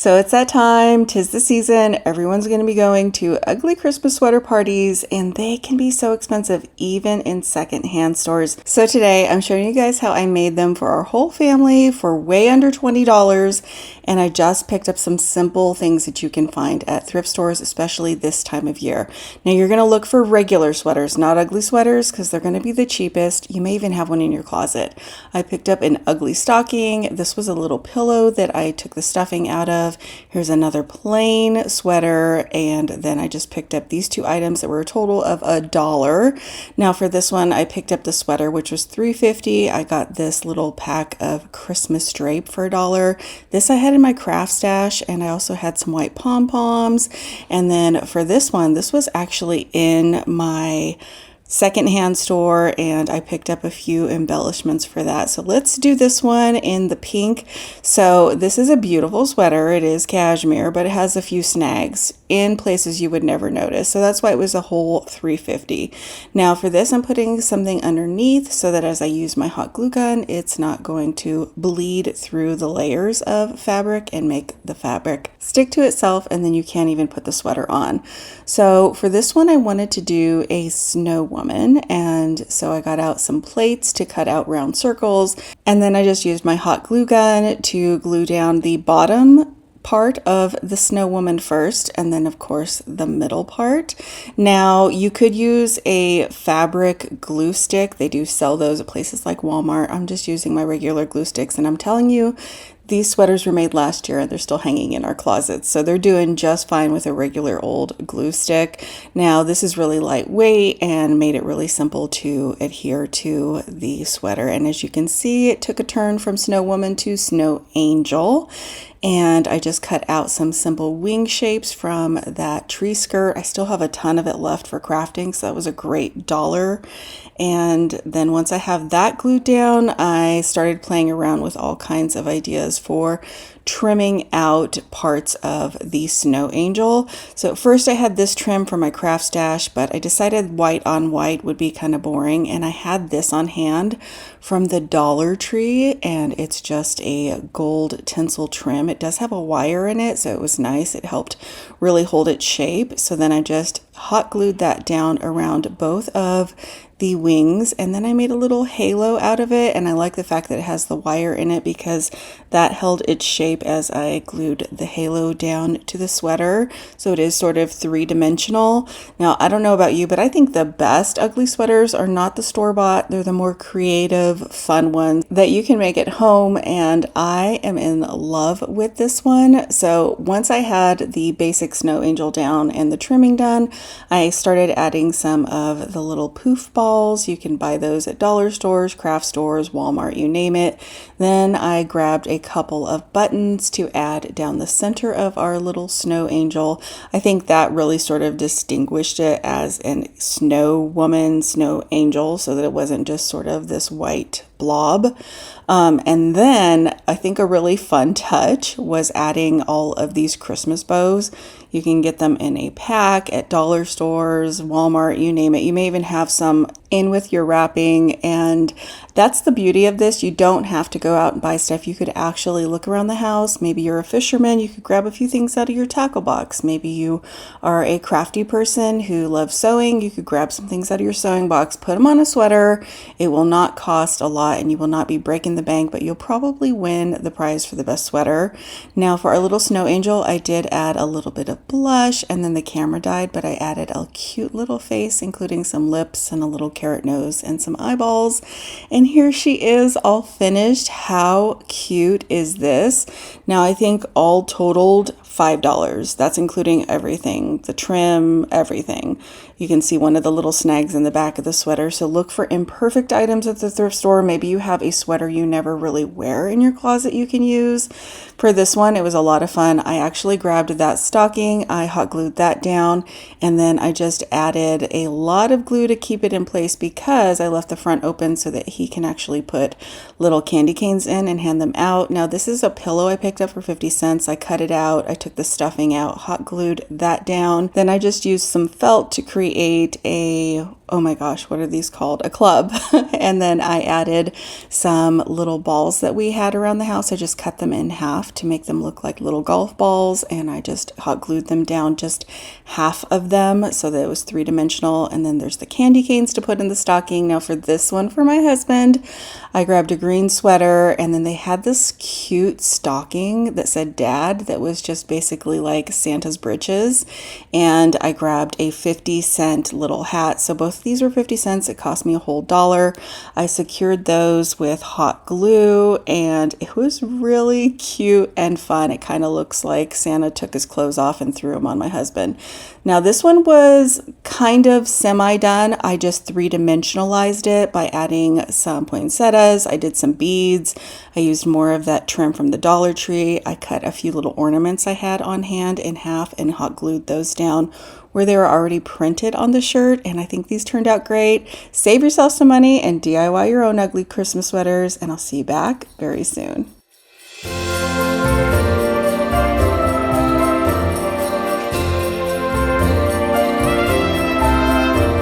So it's that time, 'tis the season, everyone's going to be going to ugly Christmas sweater parties, and they can be so expensive even in secondhand stores. So today I'm showing you guys how I made them for our whole family for way under $20, and I just picked up some simple things that you can find at thrift stores, especially this time of year. Now you're going to look for regular sweaters, not ugly sweaters, because they're going to be the cheapest. You may even have one in your closet. I picked up an ugly stocking. This was a little pillow that I took the stuffing out of. Here's another plain sweater, and then I just picked up these two items that were a total of $1. Now for this one, I picked up the sweater, which was $3.50. I got this little pack of Christmas drape for $1. This I had in my craft stash, and I also had some white pom-poms. And then for this one, this was actually in my secondhand store, and I picked up a few embellishments for that. So let's do this one in the pink. So this is a beautiful sweater. It is cashmere, but it has a few snags in places you would never notice. So that's why it was a whole $3.50. Now for this, I'm putting something underneath so that as I use my hot glue gun, it's not going to bleed through the layers of fabric and make the fabric stick to itself, and then you can't even put the sweater on. So for this one, I wanted to do a snow woman, and so I got out some plates to cut out round circles, and then I just used my hot glue gun to glue down the bottom part of the snow woman first, and then of course the middle part. Now you could use a fabric glue stick. They do sell those at places like Walmart. I'm just using my regular glue sticks, and I'm telling you, these sweaters were made last year and they're still hanging in our closets. So they're doing just fine with a regular old glue stick. Now this is really lightweight and made it really simple to adhere to the sweater. And as you can see, it took a turn from Snow Woman to Snow Angel. And I just cut out some simple wing shapes from that tree skirt. I still have a ton of it left for crafting, so that was a great $1. And then once I have that glued down, I started playing around with all kinds of ideas for trimming out parts of the Snow Angel. So first I had this trim for my craft stash, but I decided white on white would be kind of boring, and I had this on hand from the Dollar Tree, and it's just a gold tinsel trim. It does have a wire in it, so it was nice. It helped really hold its shape. So then I just hot glued that down around both of the wings, and then I made a little halo out of it, and I like the fact that it has the wire in it because that held its shape as I glued the halo down to the sweater. So it is sort of three-dimensional. Now I don't know about you, but I think the best ugly sweaters are not the store-bought. They're the more creative, fun ones that you can make at home, and I am in love with this one. So once I had the basic Snow Angel down and the trimming done, I started adding some of the little poof balls. You can buy those at dollar stores, craft stores, Walmart, you name it. Then I grabbed a couple of buttons to add down the center of our little Snow Angel. I think that really sort of distinguished it as a snow woman, snow angel, so that it wasn't just sort of this white blob. And then I think a really fun touch was adding all of these Christmas bows. You can get them in a pack at dollar stores, Walmart, you name it. You may even have some in with your wrapping, and that's the beauty of this. You don't have to go out and buy stuff. You could actually look around the house. Maybe you're a fisherman, you could grab a few things out of your tackle box. Maybe you are a crafty person who loves sewing. You could grab some things out of your sewing box, put them on a sweater. It will not cost a lot, and you will not be breaking the bank, but you'll probably win the prize for the best sweater. Now for our little Snow Angel, I did add a little bit of blush, and then the camera died, but I added a cute little face, including some lips and a little carrot nose and some eyeballs. And here she is all finished. How cute is this? Now I think all totaled $5. That's including everything, the trim, everything. You can see one of the little snags in the back of the sweater. So look for imperfect items at the thrift store. Maybe you have a sweater you never really wear in your closet you can use. For this one, it was a lot of fun. I actually grabbed that stocking, I hot glued that down, and then I just added a lot of glue to keep it in place because I left the front open so that he can actually put little candy canes in and hand them out. Now this is a pillow I picked up for 50 cents. I cut it out, I took the stuffing out, hot glued that down. Then I just used some felt to create a oh my gosh, what are these called? A club. And then I added some little balls that we had around the house. I just cut them in half to make them look like little golf balls, and I just hot glued them down, just half of them, so that it was three-dimensional. And then there's the candy canes to put in the stocking. Now for this one for my husband, I grabbed a green sweater, and then they had this cute stocking that said Dad that was just basically like Santa's britches, and I grabbed a 50-cent little hat. So both of these were 50 cents. It cost me a whole $1. I secured those with hot glue, and it was really cute and fun. It kind of looks like Santa took his clothes off and threw them on my husband. Now this one was kind of semi-done. I just three-dimensionalized it by adding some poinsettias. I did some beads. I used more of that trim from the Dollar Tree. I cut a few little ornaments I had on hand in half and hot glued those down where they were already printed on the shirt, and I think these turned out great. Save yourself some money and DIY your own ugly Christmas sweaters, and I'll see you back very soon.